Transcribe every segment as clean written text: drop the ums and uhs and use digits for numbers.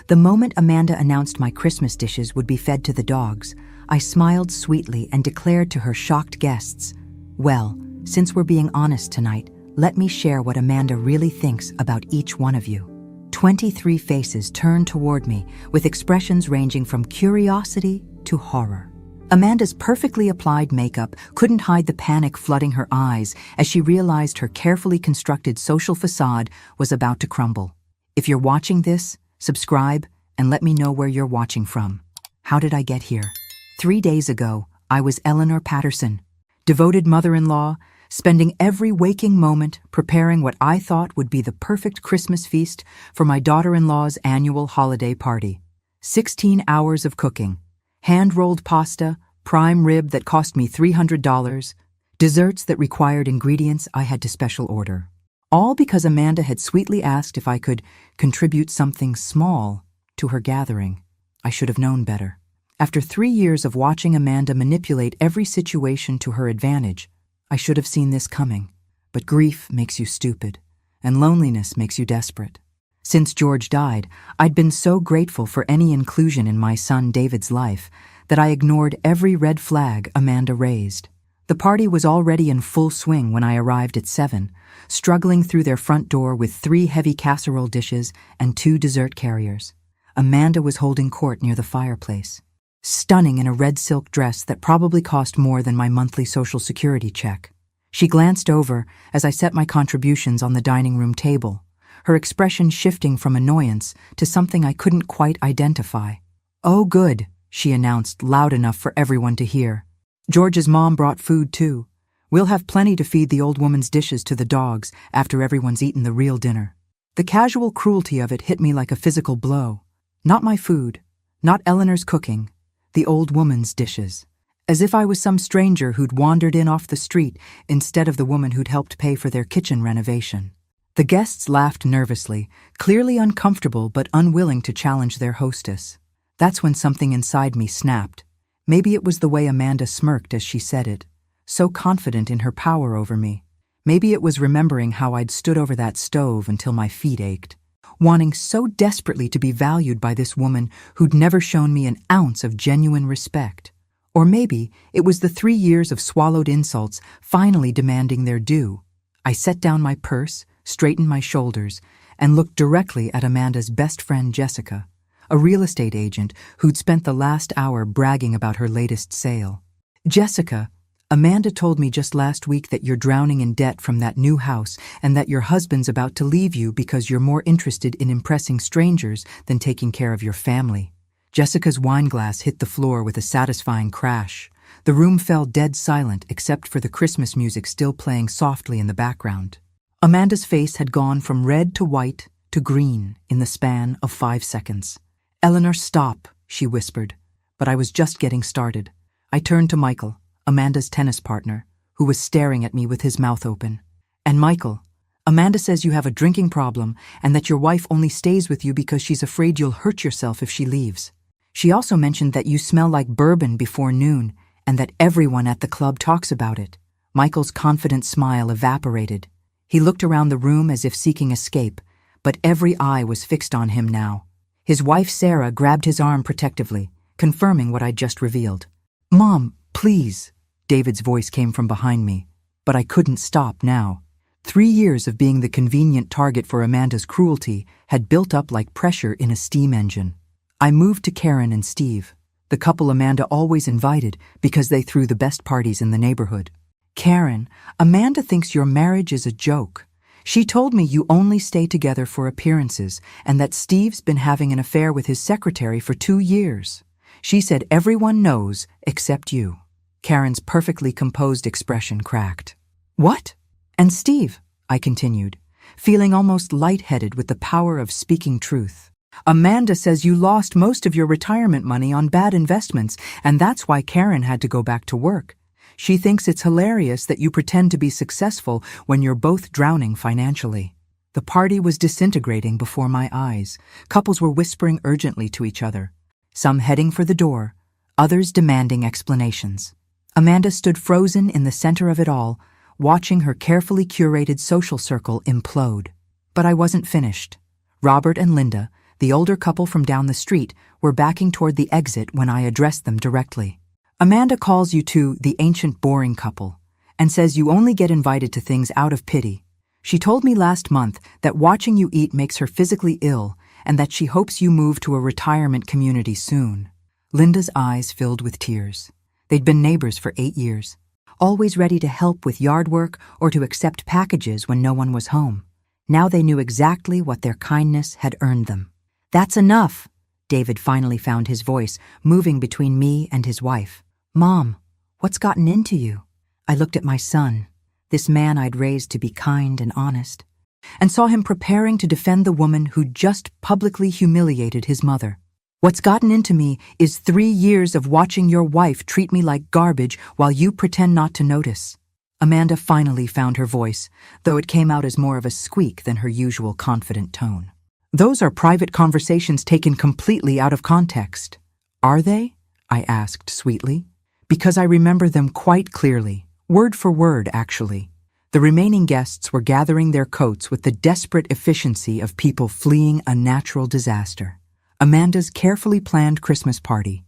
The moment Amanda announced my Christmas dishes would be fed to the dogs, I smiled sweetly and declared to her shocked guests, "Well, since we're being honest tonight, let me share what Amanda really thinks about each one of you." 23 faces turned toward me, with expressions ranging from curiosity to horror. Amanda's perfectly applied makeup couldn't hide the panic flooding her eyes as she realized her carefully constructed social facade was about to crumble. If you're watching this, subscribe and let me know where you're watching from. How did I get here? 3 days ago, I was Eleanor Patterson, devoted mother-in-law, spending every waking moment preparing what I thought would be the perfect Christmas feast for my daughter-in-law's annual holiday party. 16 hours of cooking, hand-rolled pasta, prime rib that cost me $300, desserts that required ingredients I had to special order. All because Amanda had sweetly asked if I could contribute something small to her gathering. I should have known better. After 3 years of watching Amanda manipulate every situation to her advantage, I should have seen this coming. But grief makes you stupid, and loneliness makes you desperate. Since George died, I'd been so grateful for any inclusion in my son David's life that I ignored every red flag Amanda raised. The party was already in full swing when I arrived at 7, struggling through their front door with 3 heavy casserole dishes and 2 dessert carriers. Amanda was holding court near the fireplace, stunning in a red silk dress that probably cost more than my monthly Social Security check. She glanced over as I set my contributions on the dining room table, her expression shifting from annoyance to something I couldn't quite identify. "Oh, good," she announced loud enough for everyone to hear. "George's mom brought food, too. We'll have plenty to feed the old woman's dishes to the dogs after everyone's eaten the real dinner." The casual cruelty of it hit me like a physical blow. Not my food, not Eleanor's cooking, the old woman's dishes. As if I was some stranger who'd wandered in off the street instead of the woman who'd helped pay for their kitchen renovation. The guests laughed nervously, clearly uncomfortable but unwilling to challenge their hostess. That's when something inside me snapped. Maybe it was the way Amanda smirked as she said it, so confident in her power over me. Maybe it was remembering how I'd stood over that stove until my feet ached, wanting so desperately to be valued by this woman who'd never shown me an ounce of genuine respect. Or maybe it was the 3 years of swallowed insults finally demanding their due. I set down my purse, straightened my shoulders, and looked directly at Amanda's best friend Jessica, a real estate agent who'd spent the last hour bragging about her latest sale. "Jessica, Amanda told me just last week that you're drowning in debt from that new house and that your husband's about to leave you because you're more interested in impressing strangers than taking care of your family." Jessica's wineglass hit the floor with a satisfying crash. The room fell dead silent except for the Christmas music still playing softly in the background. Amanda's face had gone from red to white to green in the span of 5 seconds. "Eleanor, stop," she whispered, but I was just getting started. I turned to Michael, Amanda's tennis partner, who was staring at me with his mouth open. "And Michael, Amanda says you have a drinking problem and that your wife only stays with you because she's afraid you'll hurt yourself if she leaves. She also mentioned that you smell like bourbon before noon and that everyone at the club talks about it." Michael's confident smile evaporated. He looked around the room as if seeking escape, but every eye was fixed on him now. His wife Sarah grabbed his arm protectively, confirming what I'd just revealed. "Mom, please," David's voice came from behind me, but I couldn't stop now. 3 years of being the convenient target for Amanda's cruelty had built up like pressure in a steam engine. I moved to Karen and Steve, the couple Amanda always invited because they threw the best parties in the neighborhood. "Karen, Amanda thinks your marriage is a joke. She told me you only stay together for appearances and that Steve's been having an affair with his secretary for 2 years. She said everyone knows except you." Karen's perfectly composed expression cracked. "What? And Steve?" I continued, feeling almost lightheaded with the power of speaking truth. "Amanda says you lost most of your retirement money on bad investments, and that's why Karen had to go back to work. She thinks it's hilarious that you pretend to be successful when you're both drowning financially." The party was disintegrating before my eyes. Couples were whispering urgently to each other, some heading for the door, others demanding explanations. Amanda stood frozen in the center of it all, watching her carefully curated social circle implode. But I wasn't finished. Robert and Linda, The older couple from down the street were backing toward the exit when I addressed them directly. Amanda calls you two the ancient boring couple and says you only get invited to things out of pity. She told me last month that watching you eat makes her physically ill and that she hopes you move to a retirement community soon. Linda's eyes filled with tears. They'd been neighbors for 8 years, always ready to help with yard work or to accept packages when no one was home. Now they knew exactly what their kindness had earned them. "That's enough," David finally found his voice, moving between me and his wife. "Mom, what's gotten into you?" I looked at my son, this man I'd raised to be kind and honest, and saw him preparing to defend the woman who'd just publicly humiliated his mother. "What's gotten into me is 3 years of watching your wife treat me like garbage while you pretend not to notice." Amanda finally found her voice, though it came out as more of a squeak than her usual confident tone. "Those are private conversations taken completely out of context." "Are they?" I asked sweetly. "Because I remember them quite clearly, word for word, actually." The remaining guests were gathering their coats with the desperate efficiency of people fleeing a natural disaster. Amanda's carefully planned Christmas party.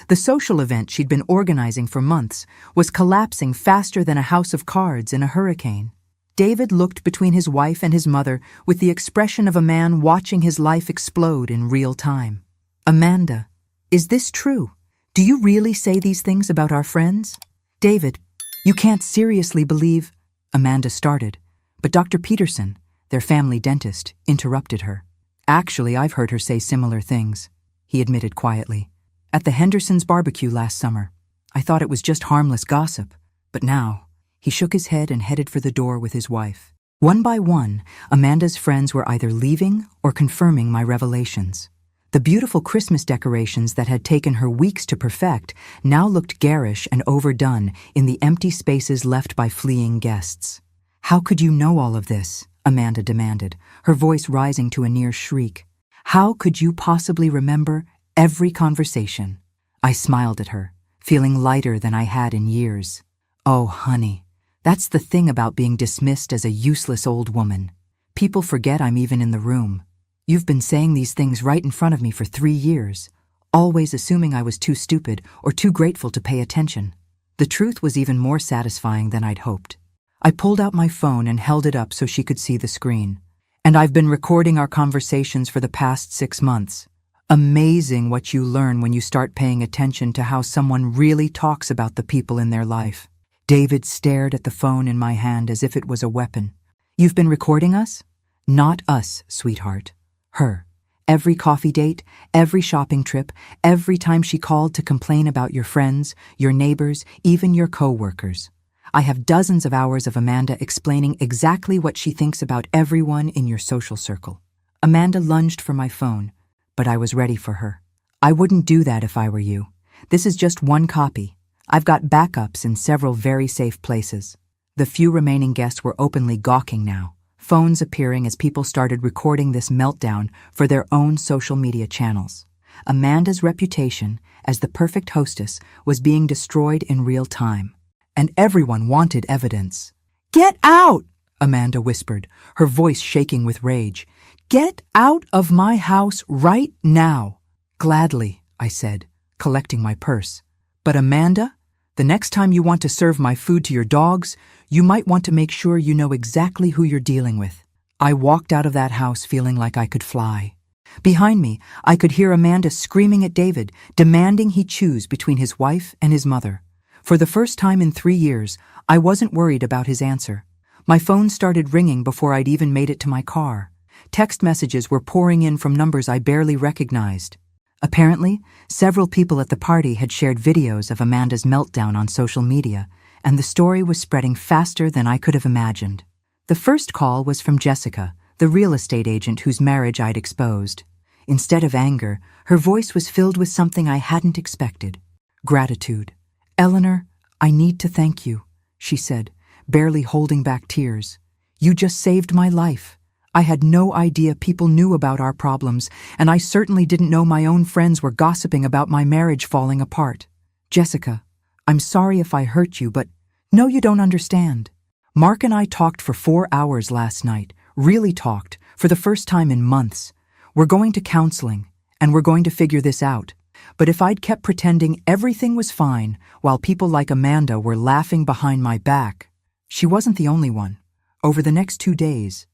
The social event she'd been organizing for months was collapsing faster than a house of cards in a hurricane. David looked between his wife and his mother with the expression of a man watching his life explode in real time. "Amanda, is this true? Do you really say these things about our friends?" "David, you can't seriously believe—" Amanda started, but Dr. Peterson, their family dentist, interrupted her. "Actually, I've heard her say similar things," he admitted quietly. "At the Hendersons' barbecue last summer. I thought it was just harmless gossip, but now—" He shook his head and headed for the door with his wife. One by one, Amanda's friends were either leaving or confirming my revelations. The beautiful Christmas decorations that had taken her weeks to perfect now looked garish and overdone in the empty spaces left by fleeing guests. "How could you know all of this?" Amanda demanded, her voice rising to a near shriek. "How could you possibly remember every conversation?" I smiled at her, feeling lighter than I had in years. "Oh, honey, that's the thing about being dismissed as a useless old woman. People forget I'm even in the room. You've been saying these things right in front of me for 3 years, always assuming I was too stupid or too grateful to pay attention." The truth was even more satisfying than I'd hoped. I pulled out my phone and held it up so she could see the screen. "And I've been recording our conversations for the past 6 months. Amazing what you learn when you start paying attention to how someone really talks about the people in their life." David stared at the phone in my hand as if it was a weapon. "You've been recording us?" "Not us, sweetheart. Her. Every coffee date, every shopping trip, every time she called to complain about your friends, your neighbors, even your co-workers. I have dozens of hours of Amanda explaining exactly what she thinks about everyone in your social circle." Amanda lunged for my phone, but I was ready for her. "I wouldn't do that if I were you. This is just one copy. I've got backups in several very safe places." The few remaining guests were openly gawking now, phones appearing as people started recording this meltdown for their own social media channels. Amanda's reputation as the perfect hostess was being destroyed in real time, and everyone wanted evidence. "Get out!" Amanda whispered, her voice shaking with rage. "Get out of my house right now." "Gladly," I said, collecting my purse. "But Amanda, the next time you want to serve my food to your dogs, you might want to make sure you know exactly who you're dealing with." I walked out of that house feeling like I could fly. Behind me, I could hear Amanda screaming at David, demanding he choose between his wife and his mother. For the first time in 3 years, I wasn't worried about his answer. My phone started ringing before I'd even made it to my car. Text messages were pouring in from numbers I barely recognized. Apparently, several people at the party had shared videos of Amanda's meltdown on social media, and the story was spreading faster than I could have imagined. The first call was from Jessica, the real estate agent whose marriage I'd exposed. Instead of anger, her voice was filled with something I hadn't expected: gratitude. "Eleanor, I need to thank you," she said, barely holding back tears. "You just saved my life. I had no idea people knew about our problems, and I certainly didn't know my own friends were gossiping about my marriage falling apart. Jessica, I'm sorry if I hurt you, but no, you don't understand. Mark and I talked for 4 hours last night, really talked, for the first time in months. We're going to counseling, and we're going to figure this out. But if I'd kept pretending everything was fine while people like Amanda were laughing behind my back, she wasn't the only one. Over the next 2 days,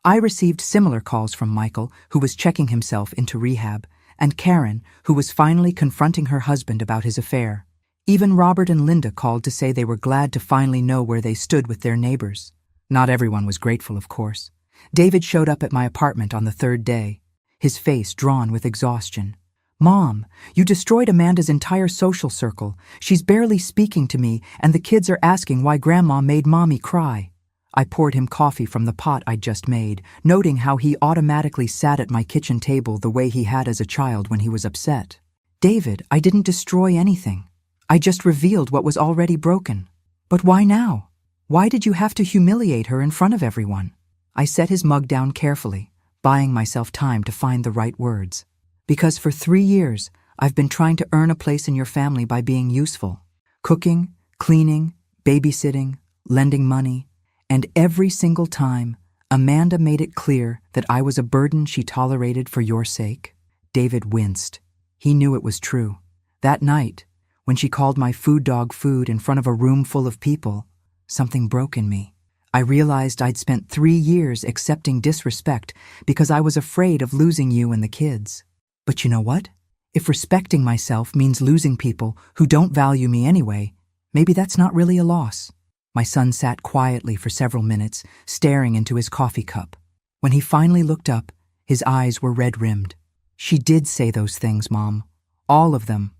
I received similar calls from Michael, who was checking himself into rehab, and Karen, who was finally confronting her husband about his affair. Even Robert and Linda called to say they were glad to finally know where they stood with their neighbors. Not everyone was grateful, of course. David showed up at my apartment on the 3rd day, his face drawn with exhaustion. "Mom, you destroyed Amanda's entire social circle. She's barely speaking to me, and the kids are asking why Grandma made Mommy cry." I poured him coffee from the pot I'd just made, noting how he automatically sat at my kitchen table the way he had as a child when he was upset. "David, I didn't destroy anything. I just revealed what was already broken. But why now? Why did you have to humiliate her in front of everyone?" I set his mug down carefully, buying myself time to find the right words. "Because for 3 years, I've been trying to earn a place in your family by being useful. Cooking, cleaning, babysitting, lending money. And every single time, Amanda made it clear that I was a burden she tolerated for your sake." David winced. He knew it was true. That night, when she called my food dog food in front of a room full of people, something broke in me. I realized I'd spent 3 years accepting disrespect because I was afraid of losing you and the kids. But you know what? If respecting myself means losing people who don't value me anyway, maybe that's not really a loss. My son sat quietly for several minutes, staring into his coffee cup. When he finally looked up, his eyes were red-rimmed. "She did say those things, Mom. All of them.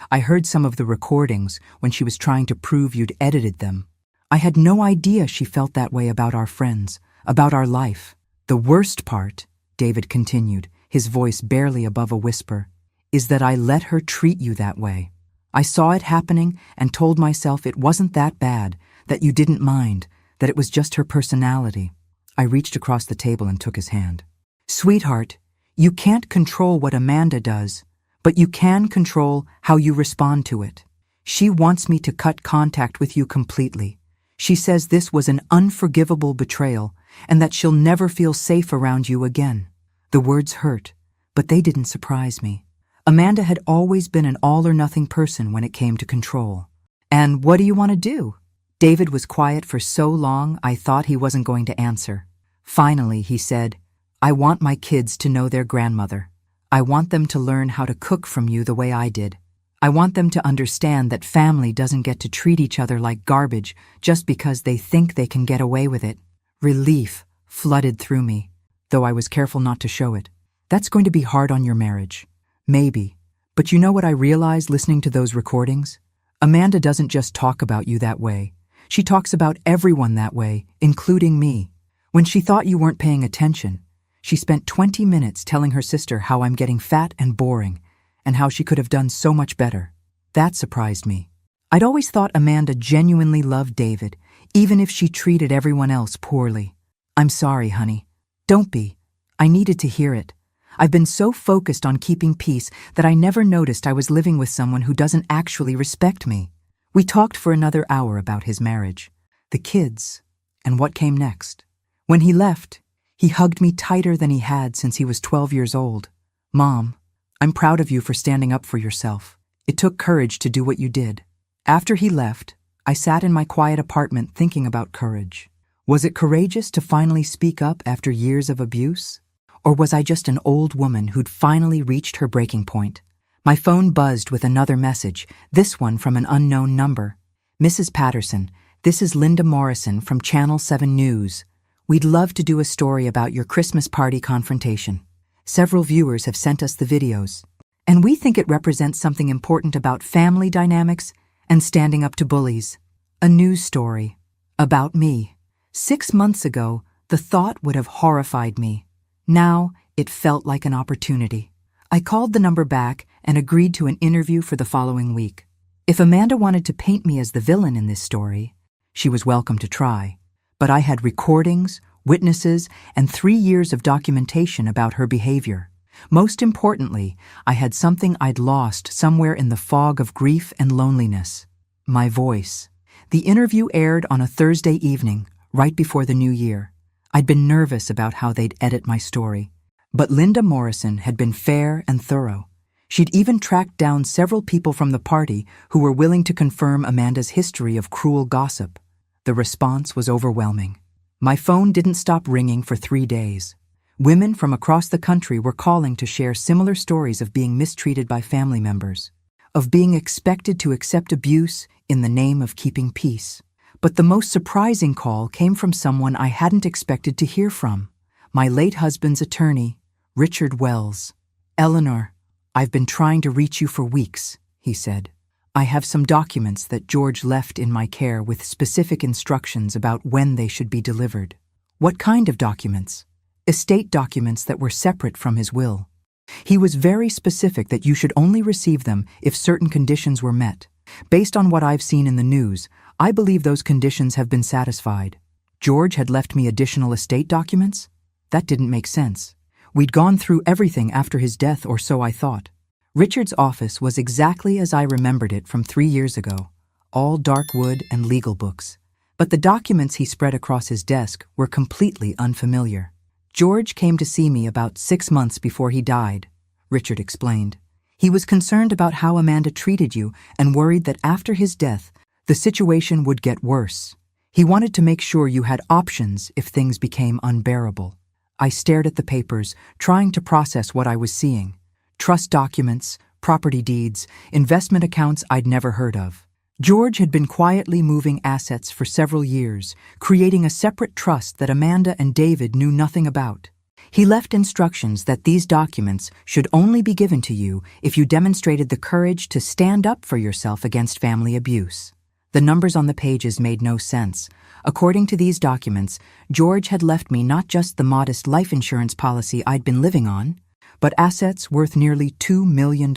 I heard some of the recordings when she was trying to prove you'd edited them. I had no idea she felt that way about our friends, about our life. The worst part," David continued, his voice barely above a whisper, "is that I let her treat you that way. I saw it happening and told myself it wasn't that bad, that you didn't mind, that it was just her personality." I reached across the table and took his hand. "Sweetheart, you can't control what Amanda does, but you can control how you respond to it. She wants me to cut contact with you completely. She says this was an unforgivable betrayal and that she'll never feel safe around you again." The words hurt, but they didn't surprise me. Amanda had always been an all-or-nothing person when it came to control. "And what do you want to do?" David was quiet for so long I thought he wasn't going to answer. Finally, he said, "I want my kids to know their grandmother. I want them to learn how to cook from you the way I did. I want them to understand that family doesn't get to treat each other like garbage just because they think they can get away with it." Relief flooded through me, though I was careful not to show it. "That's going to be hard on your marriage." Maybe. But you know what I realized listening to those recordings? Amanda doesn't just talk about you that way. She talks about everyone that way, including me. When she thought you weren't paying attention, she spent 20 minutes telling her sister how I'm getting fat and boring, and how she could have done so much better. That surprised me. I'd always thought Amanda genuinely loved David, even if she treated everyone else poorly. "I'm sorry, honey." "Don't be. I needed to hear it. I've been so focused on keeping peace that I never noticed I was living with someone who doesn't actually respect me." We talked for another hour about his marriage, the kids, and what came next. When he left, he hugged me tighter than he had since he was 12 years old. "Mom, I'm proud of you for standing up for yourself. It took courage to do what you did." After he left, I sat in my quiet apartment thinking about courage. Was it courageous to finally speak up after years of abuse? Or was I just an old woman who'd finally reached her breaking point? My phone buzzed with another message, this one from an unknown number. "Mrs. Patterson, this is Linda Morrison from Channel 7 News. We'd love to do a story about your Christmas party confrontation. Several viewers have sent us the videos, and we think it represents something important about family dynamics and standing up to bullies. A news story. About me. 6 months ago, the thought would have horrified me. Now, it felt like an opportunity." I called the number back and agreed to an interview for the following week. If Amanda wanted to paint me as the villain in this story, she was welcome to try. But I had recordings, witnesses, and 3 years of documentation about her behavior. Most importantly, I had something I'd lost somewhere in the fog of grief and loneliness: my voice. The interview aired on a Thursday evening, right before the new year. I'd been nervous about how they'd edit my story. But Linda Morrison had been fair and thorough. She'd even tracked down several people from the party who were willing to confirm Amanda's history of cruel gossip. The response was overwhelming. My phone didn't stop ringing for 3 days. Women from across the country were calling to share similar stories of being mistreated by family members, of being expected to accept abuse in the name of keeping peace. But the most surprising call came from someone I hadn't expected to hear from, my late husband's attorney, Richard Wells. "Eleanor, I've been trying to reach you for weeks," he said. "I have some documents that George left in my care with specific instructions about when they should be delivered." "What kind of documents?" "Estate documents that were separate from his will. He was very specific that you should only receive them if certain conditions were met. Based on what I've seen in the news, I believe those conditions have been satisfied." George had left me additional estate documents? That didn't make sense. We'd gone through everything after his death, or so I thought. Richard's office was exactly as I remembered it from 3 years ago, all dark wood and legal books. But the documents he spread across his desk were completely unfamiliar. "George came to see me about 6 months before he died," Richard explained. "He was concerned about how Amanda treated you and worried that after his death, the situation would get worse. He wanted to make sure you had options if things became unbearable." I stared at the papers, trying to process what I was seeing. Trust documents, property deeds, investment accounts I'd never heard of. George had been quietly moving assets for several years, creating a separate trust that Amanda and David knew nothing about. He left instructions that these documents should only be given to you if you demonstrated the courage to stand up for yourself against family abuse. The numbers on the pages made no sense. According to these documents, George had left me not just the modest life insurance policy I'd been living on, but assets worth nearly $2 million.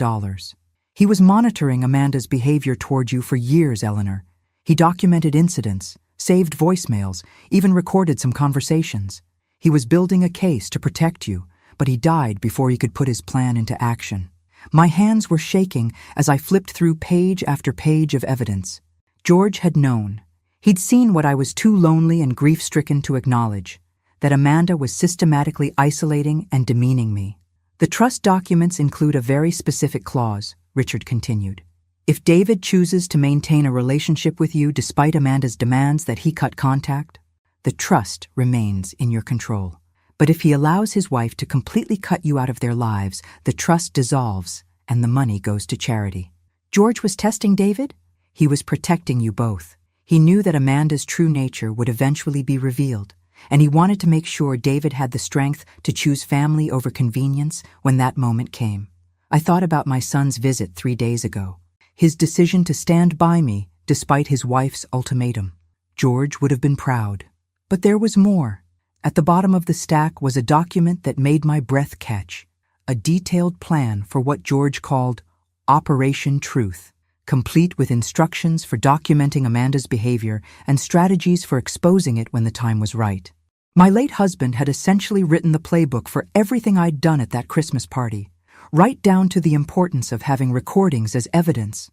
He was monitoring Amanda's behavior toward you for years, Eleanor. He documented incidents, saved voicemails, even recorded some conversations. He was building a case to protect you, but he died before he could put his plan into action. My hands were shaking as I flipped through page after page of evidence. George had known. He'd seen what I was too lonely and grief-stricken to acknowledge, that Amanda was systematically isolating and demeaning me. "The trust documents include a very specific clause," Richard continued. "If David chooses to maintain a relationship with you despite Amanda's demands that he cut contact, the trust remains in your control. But if he allows his wife to completely cut you out of their lives, the trust dissolves and the money goes to charity." George was testing David? He was protecting you both. He knew that Amanda's true nature would eventually be revealed, and he wanted to make sure David had the strength to choose family over convenience when that moment came. I thought about my son's visit 3 days ago, his decision to stand by me despite his wife's ultimatum. George would have been proud. But there was more. At the bottom of the stack was a document that made my breath catch, a detailed plan for what George called Operation Truth, complete with instructions for documenting Amanda's behavior and strategies for exposing it when the time was right. My late husband had essentially written the playbook for everything I'd done at that Christmas party, right down to the importance of having recordings as evidence.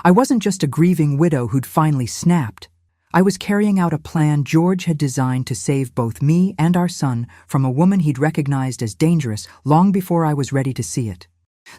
I wasn't just a grieving widow who'd finally snapped. I was carrying out a plan George had designed to save both me and our son from a woman he'd recognized as dangerous long before I was ready to see it.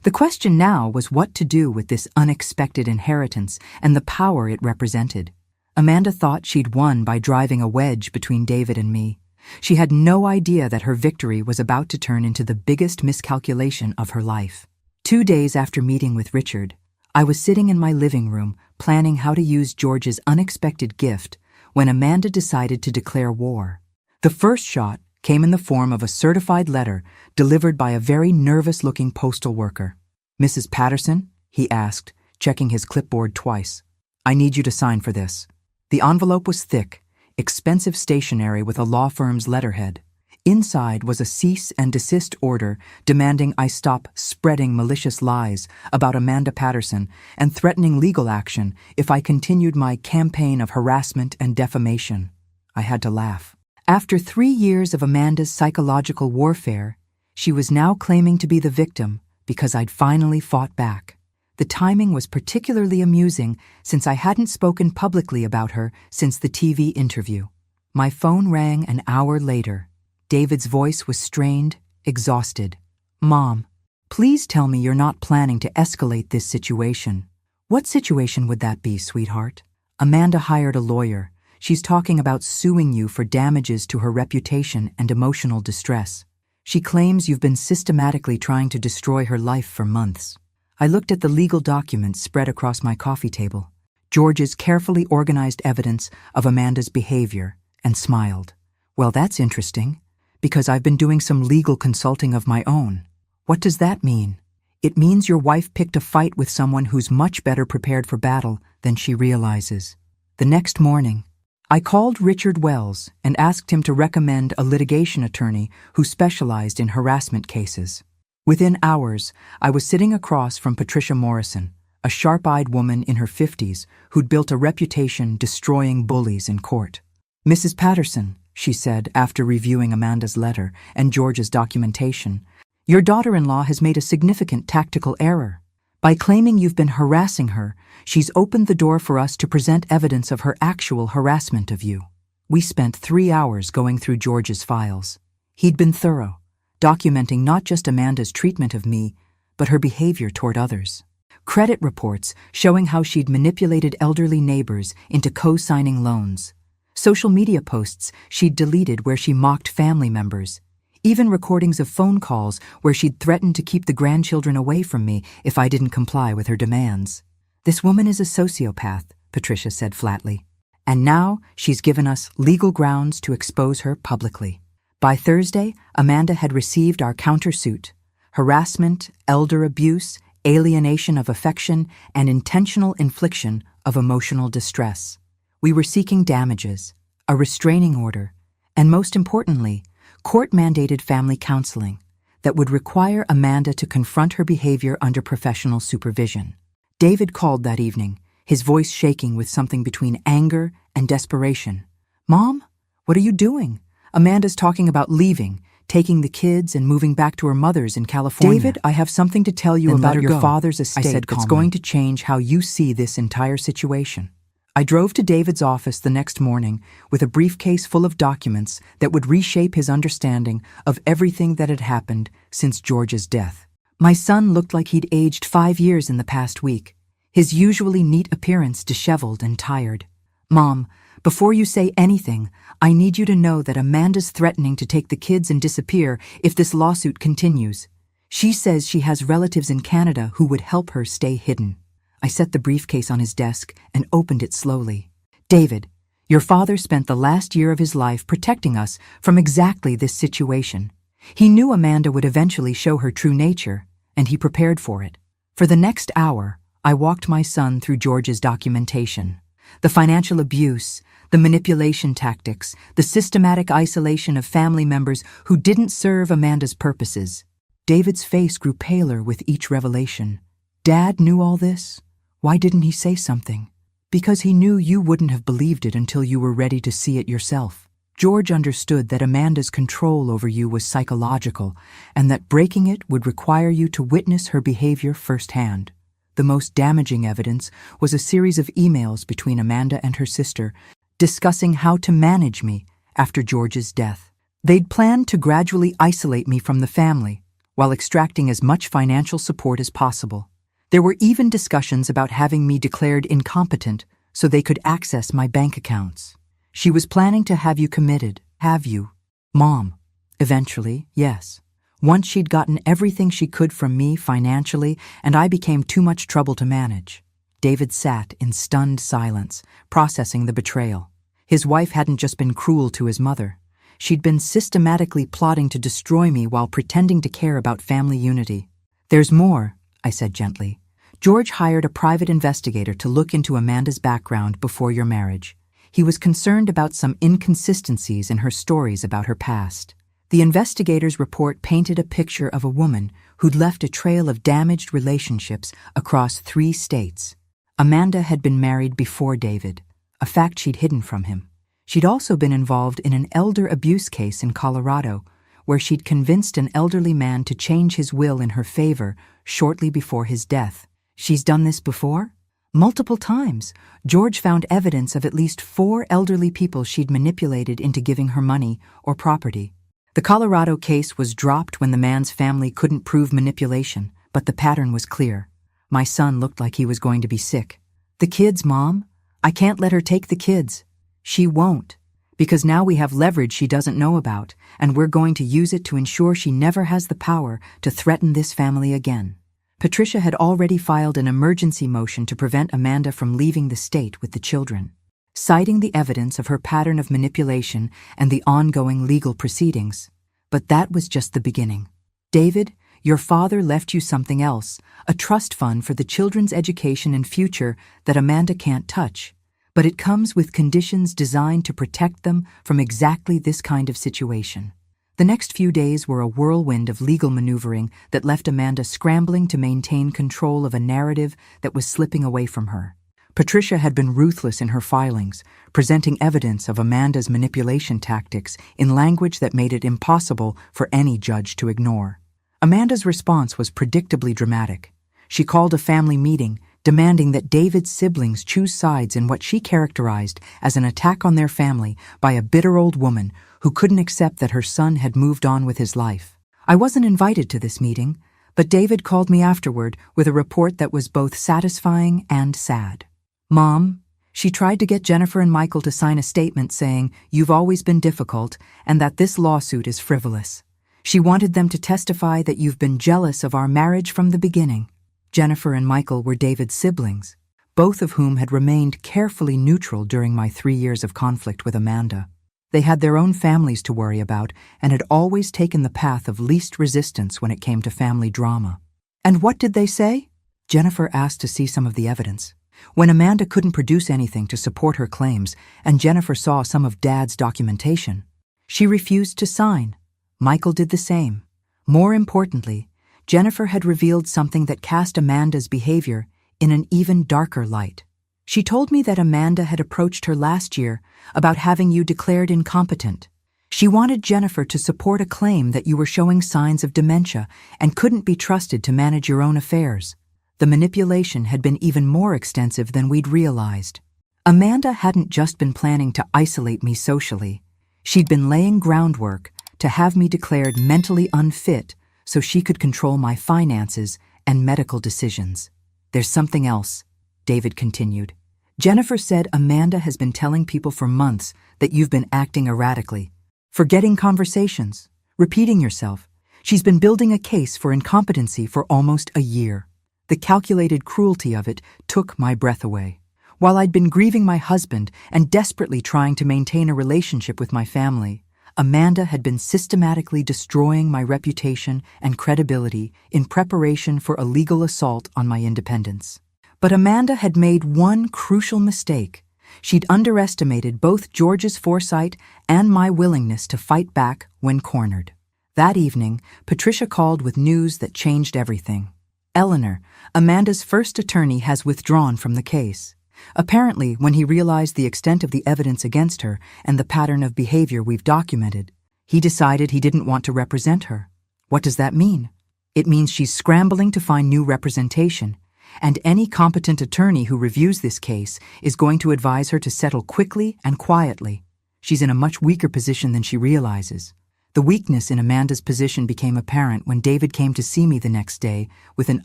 The question now was what to do with this unexpected inheritance and the power it represented. Amanda thought she'd won by driving a wedge between David and me. She had no idea that her victory was about to turn into the biggest miscalculation of her life. 2 days after meeting with Richard, I was sitting in my living room planning how to use George's unexpected gift when Amanda decided to declare war. The first shot came in the form of a certified letter delivered by a very nervous-looking postal worker. "Mrs. Patterson?" he asked, checking his clipboard twice. "I need you to sign for this." The envelope was thick, expensive stationery with a law firm's letterhead. Inside was a cease and desist order demanding I stop spreading malicious lies about Amanda Patterson and threatening legal action if I continued my campaign of harassment and defamation. I had to laugh. After 3 years of Amanda's psychological warfare, she was now claiming to be the victim because I'd finally fought back. The timing was particularly amusing since I hadn't spoken publicly about her since the TV interview. My phone rang an hour later. David's voice was strained exhausted. "Mom, please tell me you're not planning to escalate this situation." "What situation would that be, sweetheart?" "Amanda hired a lawyer. She's talking about suing you for damages to her reputation and emotional distress. She claims you've been systematically trying to destroy her life for months." I looked at the legal documents spread across my coffee table, George's carefully organized evidence of Amanda's behavior, and smiled. "Well, that's interesting, because I've been doing some legal consulting of my own." "What does that mean?" "It means your wife picked a fight with someone who's much better prepared for battle than she realizes." The next morning, I called Richard Wells and asked him to recommend a litigation attorney who specialized in harassment cases. Within hours, I was sitting across from Patricia Morrison, a sharp-eyed woman in her 50s who'd built a reputation destroying bullies in court. "Mrs. Patterson," she said after reviewing Amanda's letter and George's documentation, "your daughter-in-law has made a significant tactical error. By claiming you've been harassing her, she's opened the door for us to present evidence of her actual harassment of you." We spent 3 hours going through George's files. He'd been thorough, documenting not just Amanda's treatment of me, but her behavior toward others. Credit reports showing how she'd manipulated elderly neighbors into co-signing loans. Social media posts she'd deleted where she mocked family members. Even recordings of phone calls where she'd threatened to keep the grandchildren away from me if I didn't comply with her demands. "This woman is a sociopath," Patricia said flatly. "And now she's given us legal grounds to expose her publicly." By Thursday, Amanda had received our countersuit: harassment, elder abuse, alienation of affection, and intentional infliction of emotional distress. We were seeking damages, a restraining order, and most importantly, court-mandated family counseling that would require Amanda to confront her behavior under professional supervision. David called that evening, his voice shaking with something between anger and desperation. "Mom, what are you doing? Amanda's talking about leaving, taking the kids and moving back to her mother's in California." "David, I have something to tell you about your father's estate," I said calmly, "that's going to change how you see this entire situation." I drove to David's office the next morning with a briefcase full of documents that would reshape his understanding of everything that had happened since George's death. My son looked like he'd aged 5 years in the past week, his usually neat appearance disheveled and tired. "Mom, before you say anything, I need you to know that Amanda's threatening to take the kids and disappear if this lawsuit continues. She says she has relatives in Canada who would help her stay hidden." I set the briefcase on his desk and opened it slowly. "David, your father spent the last year of his life protecting us from exactly this situation. He knew Amanda would eventually show her true nature, and he prepared for it." For the next hour, I walked my son through George's documentation. The financial abuse, the manipulation tactics, the systematic isolation of family members who didn't serve Amanda's purposes. David's face grew paler with each revelation. "Dad knew all this? Why didn't he say something?" "Because he knew you wouldn't have believed it until you were ready to see it yourself. George understood that Amanda's control over you was psychological and that breaking it would require you to witness her behavior firsthand." The most damaging evidence was a series of emails between Amanda and her sister discussing how to manage me after George's death. They'd planned to gradually isolate me from the family while extracting as much financial support as possible. There were even discussions about having me declared incompetent so they could access my bank accounts. "She was planning to have you committed, have you?" "Mom, eventually, yes. Once she'd gotten everything she could from me financially, and I became too much trouble to manage." David sat in stunned silence, processing the betrayal. His wife hadn't just been cruel to his mother. She'd been systematically plotting to destroy me while pretending to care about family unity. "There's more," I said gently. "George hired a private investigator to look into Amanda's background before your marriage. He was concerned about some inconsistencies in her stories about her past. The investigator's report painted a picture of a woman who'd left a trail of damaged relationships across 3 states. Amanda had been married before David, a fact she'd hidden from him. She'd also been involved in an elder abuse case in Colorado, where she'd convinced an elderly man to change his will in her favor shortly before his death. She's done this before? Multiple times. George found evidence of at least 4 elderly people she'd manipulated into giving her money or property. The Colorado case was dropped when the man's family couldn't prove manipulation, but the pattern was clear. My son looked like he was going to be sick. The kids, Mom? I can't let her take the kids. She won't. Because now we have leverage she doesn't know about, and we're going to use it to ensure she never has the power to threaten this family again. Patricia had already filed an emergency motion to prevent Amanda from leaving the state with the children, citing the evidence of her pattern of manipulation and the ongoing legal proceedings. But that was just the beginning. David, your father left you something else, a trust fund for the children's education and future that Amanda can't touch. But it comes with conditions designed to protect them from exactly this kind of situation. The next few days were a whirlwind of legal maneuvering that left Amanda scrambling to maintain control of a narrative that was slipping away from her. Patricia had been ruthless in her filings, presenting evidence of Amanda's manipulation tactics in language that made it impossible for any judge to ignore. Amanda's response was predictably dramatic. She called a family meeting, demanding that David's siblings choose sides in what she characterized as an attack on their family by a bitter old woman who couldn't accept that her son had moved on with his life. I wasn't invited to this meeting, but David called me afterward with a report that was both satisfying and sad. Mom, she tried to get Jennifer and Michael to sign a statement saying, "You've always been difficult," and that this lawsuit is frivolous. She wanted them to testify that you've been jealous of our marriage from the beginning. Jennifer and Michael were David's siblings, both of whom had remained carefully neutral during my 3 years of conflict with Amanda. They had their own families to worry about and had always taken the path of least resistance when it came to family drama. And what did they say? Jennifer asked to see some of the evidence. When Amanda couldn't produce anything to support her claims and Jennifer saw some of Dad's documentation, she refused to sign. Michael did the same. More importantly, Jennifer had revealed something that cast Amanda's behavior in an even darker light. She told me that Amanda had approached her last year about having you declared incompetent. She wanted Jennifer to support a claim that you were showing signs of dementia and couldn't be trusted to manage your own affairs. The manipulation had been even more extensive than we'd realized. Amanda hadn't just been planning to isolate me socially. She'd been laying groundwork to have me declared mentally unfit so she could control my finances and medical decisions. There's something else, David continued. Jennifer said Amanda has been telling people for months that you've been acting erratically, forgetting conversations, repeating yourself. She's been building a case for incompetency for almost a year. The calculated cruelty of it took my breath away. While I'd been grieving my husband and desperately trying to maintain a relationship with my family, Amanda had been systematically destroying my reputation and credibility in preparation for a legal assault on my independence. But Amanda had made one crucial mistake. She'd underestimated both George's foresight and my willingness to fight back when cornered. That evening, Patricia called with news that changed everything. Eleanor, Amanda's first attorney, has withdrawn from the case. Apparently, when he realized the extent of the evidence against her and the pattern of behavior we've documented, he decided he didn't want to represent her. What does that mean? It means she's scrambling to find new representation, and any competent attorney who reviews this case is going to advise her to settle quickly and quietly. She's in a much weaker position than she realizes. The weakness in Amanda's position became apparent when David came to see me the next day with an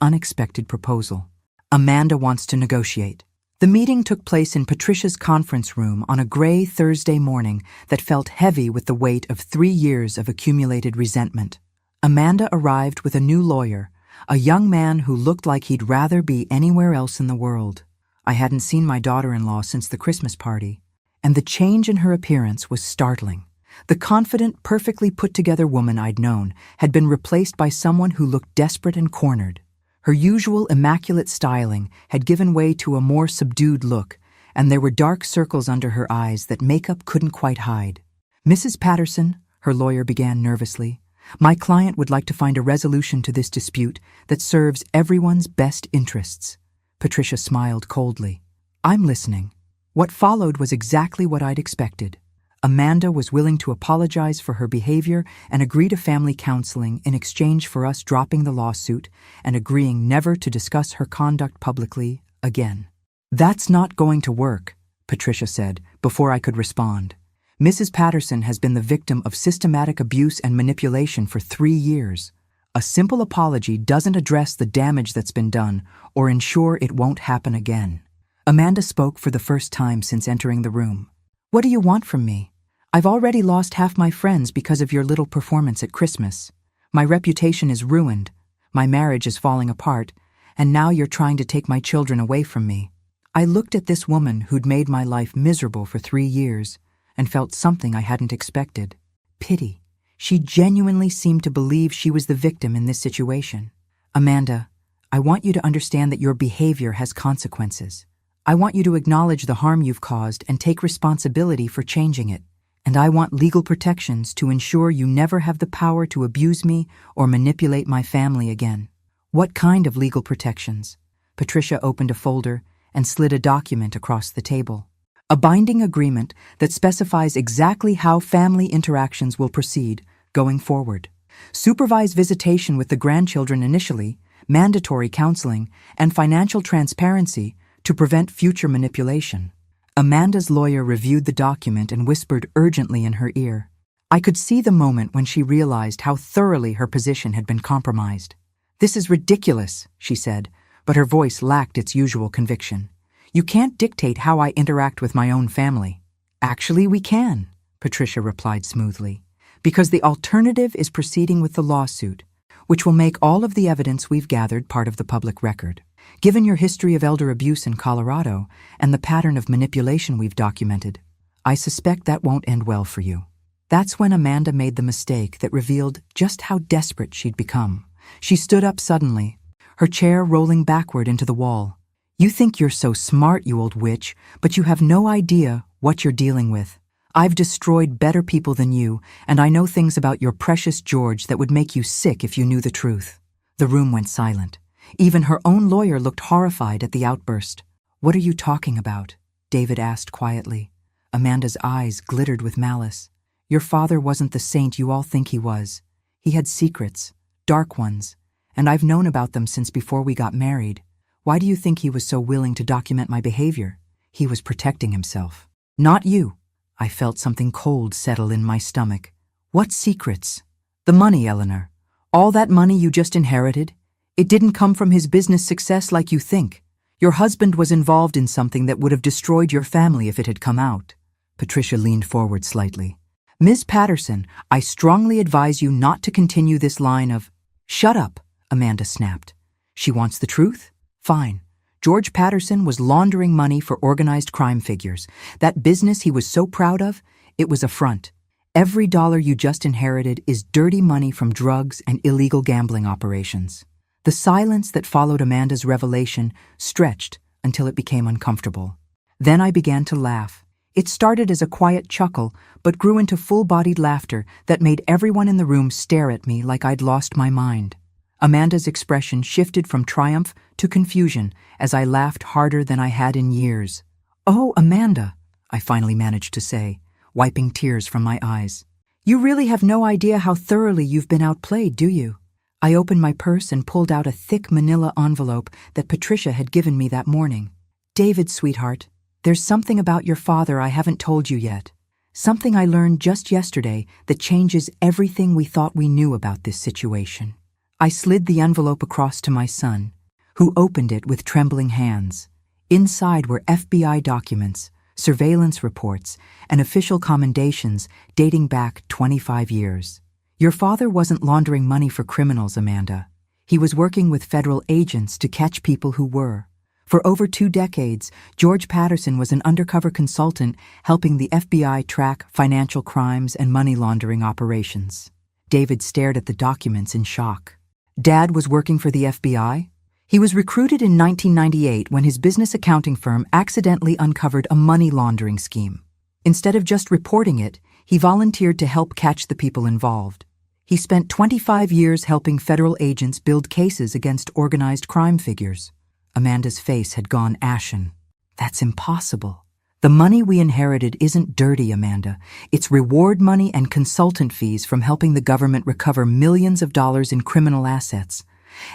unexpected proposal. Amanda wants to negotiate. The meeting took place in Patricia's conference room on a gray Thursday morning that felt heavy with the weight of 3 years of accumulated resentment. Amanda arrived with a new lawyer, a young man who looked like he'd rather be anywhere else in the world. I hadn't seen my daughter-in-law since the Christmas party, and the change in her appearance was startling. The confident, perfectly put-together woman I'd known had been replaced by someone who looked desperate and cornered. Her usual immaculate styling had given way to a more subdued look, and there were dark circles under her eyes that makeup couldn't quite hide. "Mrs. Patterson," her lawyer began nervously, "my client would like to find a resolution to this dispute that serves everyone's best interests." Patricia smiled coldly. "I'm listening." What followed was exactly what I'd expected. Amanda was willing to apologize for her behavior and agree to family counseling in exchange for us dropping the lawsuit and agreeing never to discuss her conduct publicly again. "That's not going to work," Patricia said before I could respond. Mrs. Patterson has been the victim of systematic abuse and manipulation for 3 years. A simple apology doesn't address the damage that's been done or ensure it won't happen again. Amanda spoke for the first time since entering the room. What do you want from me? I've already lost half my friends because of your little performance at Christmas. My reputation is ruined, my marriage is falling apart, and now you're trying to take my children away from me. I looked at this woman who'd made my life miserable for 3 years and felt something I hadn't expected. Pity. She genuinely seemed to believe she was the victim in this situation. Amanda, I want you to understand that your behavior has consequences. I want you to acknowledge the harm you've caused and take responsibility for changing it. And I want legal protections to ensure you never have the power to abuse me or manipulate my family again. What kind of legal protections? Patricia opened a folder and slid a document across the table. A binding agreement that specifies exactly how family interactions will proceed going forward. Supervised visitation with the grandchildren initially, mandatory counseling, and financial transparency to prevent future manipulation. Amanda's lawyer reviewed the document and whispered urgently in her ear. I could see the moment when she realized how thoroughly her position had been compromised. This is ridiculous, she said, but her voice lacked its usual conviction. You can't dictate how I interact with my own family. Actually, we can, Patricia replied smoothly, because the alternative is proceeding with the lawsuit, which will make all of the evidence we've gathered part of the public record. Given your history of elder abuse in Colorado and the pattern of manipulation we've documented, I suspect that won't end well for you. That's when Amanda made the mistake that revealed just how desperate she'd become. She stood up suddenly, her chair rolling backward into the wall. You think you're so smart, you old witch, but you have no idea what you're dealing with. I've destroyed better people than you, and I know things about your precious George that would make you sick if you knew the truth. The room went silent. Even her own lawyer looked horrified at the outburst. What are you talking about? David asked quietly. Amanda's eyes glittered with malice. Your father wasn't the saint you all think he was. He had secrets, dark ones, and I've known about them since before we got married. Why do you think he was so willing to document my behavior? He was protecting himself. Not you. I felt something cold settle in my stomach. What secrets? The money, Eleanor. All that money you just inherited? It didn't come from his business success like you think. Your husband was involved in something that would have destroyed your family if it had come out. Patricia leaned forward slightly. Ms. Patterson, I strongly advise you not to continue this line of— Shut up, Amanda snapped. She wants the truth? Fine. George Patterson was laundering money for organized crime figures. That business he was so proud of, it was a front. Every dollar you just inherited is dirty money from drugs and illegal gambling operations. The silence that followed Amanda's revelation stretched until it became uncomfortable. Then I began to laugh. It started as a quiet chuckle, but grew into full-bodied laughter that made everyone in the room stare at me like I'd lost my mind. Amanda's expression shifted from triumph to confusion as I laughed harder than I had in years. Oh, Amanda, I finally managed to say, wiping tears from my eyes. You really have no idea how thoroughly you've been outplayed, do you? I opened my purse and pulled out a thick manila envelope that Patricia had given me that morning. David, sweetheart, there's something about your father I haven't told you yet. Something I learned just yesterday that changes everything we thought we knew about this situation. I slid the envelope across to my son, who opened it with trembling hands. Inside were FBI documents, surveillance reports, and official commendations dating back 25 years. Your father wasn't laundering money for criminals, Amanda. He was working with federal agents to catch people who were. For over 2 decades, George Patterson was an undercover consultant helping the FBI track financial crimes and money laundering operations. David stared at the documents in shock. Dad was working for the FBI? He was recruited in 1998 when his business accounting firm accidentally uncovered a money laundering scheme. Instead of just reporting it, he volunteered to help catch the people involved. He spent 25 years helping federal agents build cases against organized crime figures. Amanda's face had gone ashen. That's impossible. The money we inherited isn't dirty, Amanda. It's reward money and consultant fees from helping the government recover millions of dollars in criminal assets.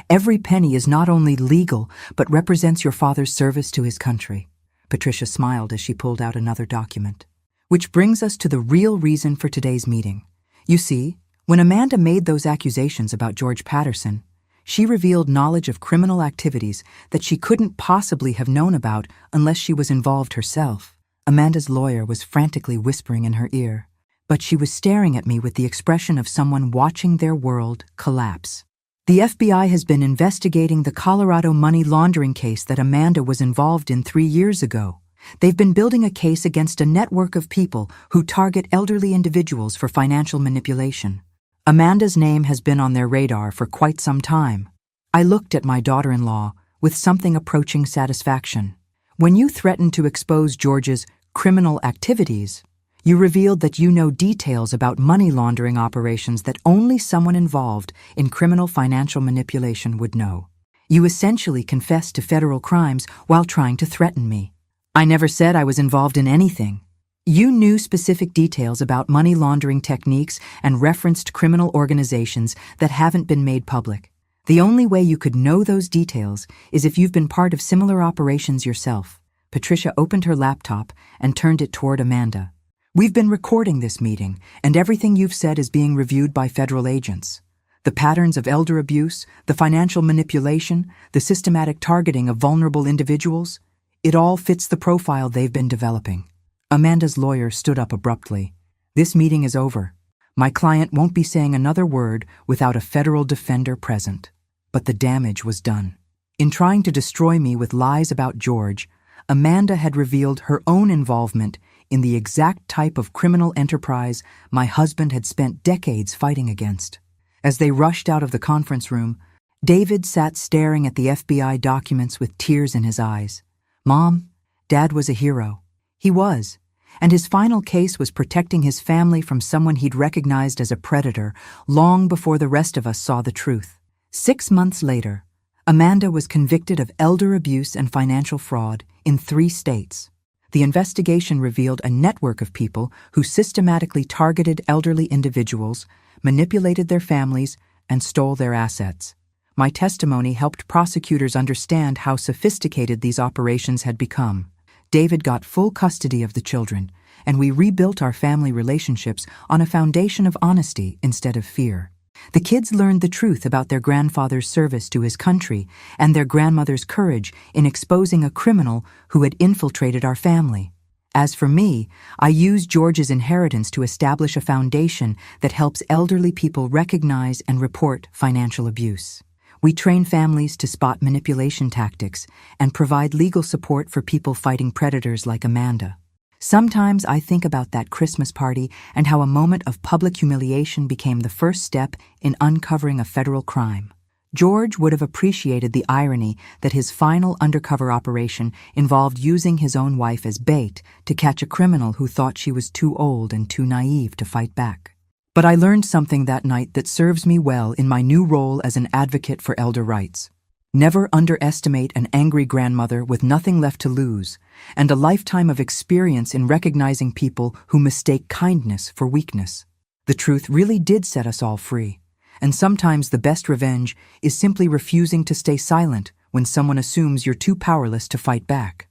Every penny is not only legal, but represents your father's service to his country. Patricia smiled as she pulled out another document. Which brings us to the real reason for today's meeting. You see, when Amanda made those accusations about George Patterson, she revealed knowledge of criminal activities that she couldn't possibly have known about unless she was involved herself. Amanda's lawyer was frantically whispering in her ear, but she was staring at me with the expression of someone watching their world collapse. The FBI has been investigating the Colorado money laundering case that Amanda was involved in 3 years ago. They've been building a case against a network of people who target elderly individuals for financial manipulation. Amanda's name has been on their radar for quite some time. I looked at my daughter-in-law with something approaching satisfaction. When you threatened to expose George's criminal activities, you revealed that you know details about money laundering operations that only someone involved in criminal financial manipulation would know. You essentially confessed to federal crimes while trying to threaten me. I never said I was involved in anything. You knew specific details about money laundering techniques and referenced criminal organizations that haven't been made public. The only way you could know those details is if you've been part of similar operations yourself. Patricia opened her laptop and turned it toward Amanda. We've been recording this meeting, and everything you've said is being reviewed by federal agents. The patterns of elder abuse, the financial manipulation, the systematic targeting of vulnerable individuals, it all fits the profile they've been developing. Amanda's lawyer stood up abruptly. This meeting is over. My client won't be saying another word without a federal defender present. But the damage was done. In trying to destroy me with lies about George, Amanda had revealed her own involvement in the exact type of criminal enterprise my husband had spent decades fighting against. As they rushed out of the conference room, David sat staring at the FBI documents with tears in his eyes. Mom, Dad was a hero. He was. And his final case was protecting his family from someone he'd recognized as a predator long before the rest of us saw the truth. 6 months later, Amanda was convicted of elder abuse and financial fraud in 3 states. The investigation revealed a network of people who systematically targeted elderly individuals, manipulated their families, and stole their assets. My testimony helped prosecutors understand how sophisticated these operations had become. David got full custody of the children, and we rebuilt our family relationships on a foundation of honesty instead of fear. The kids learned the truth about their grandfather's service to his country and their grandmother's courage in exposing a criminal who had infiltrated our family. As for me, I used George's inheritance to establish a foundation that helps elderly people recognize and report financial abuse. We train families to spot manipulation tactics and provide legal support for people fighting predators like Amanda. Sometimes I think about that Christmas party and how a moment of public humiliation became the first step in uncovering a federal crime. George would have appreciated the irony that his final undercover operation involved using his own wife as bait to catch a criminal who thought she was too old and too naive to fight back. But I learned something that night that serves me well in my new role as an advocate for elder rights. Never underestimate an angry grandmother with nothing left to lose, and a lifetime of experience in recognizing people who mistake kindness for weakness. The truth really did set us all free, and sometimes the best revenge is simply refusing to stay silent when someone assumes you're too powerless to fight back.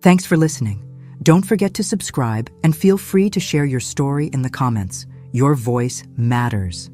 Thanks for listening. Don't forget to subscribe and feel free to share your story in the comments. Your voice matters.